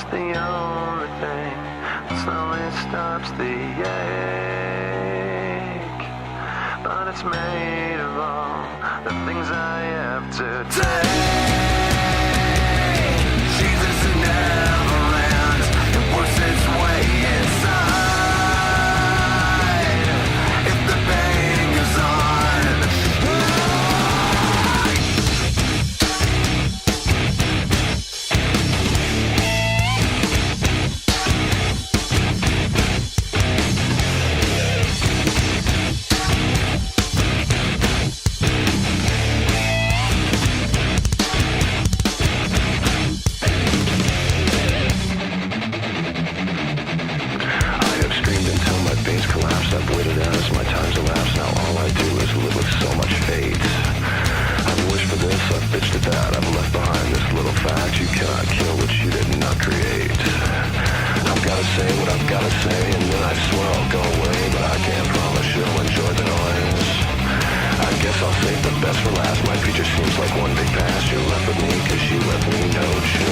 It's the only thing that slowly stops the ache. But it's made of all the things I have to take. Jesus never ends. It works its way inside. If the pain goes on. I've waited as my time's elapsed. Now all I do is live with so much fate. I've wished for this, I've bitched at that. I've left behind this little fact: you cannot kill what you did not create. I've gotta say what I've gotta say, and then I swear I'll go away. But I can't promise you'll enjoy the noise. I guess I'll save the best for last. My future seems like one big past. You're left with me cause you left me no choice.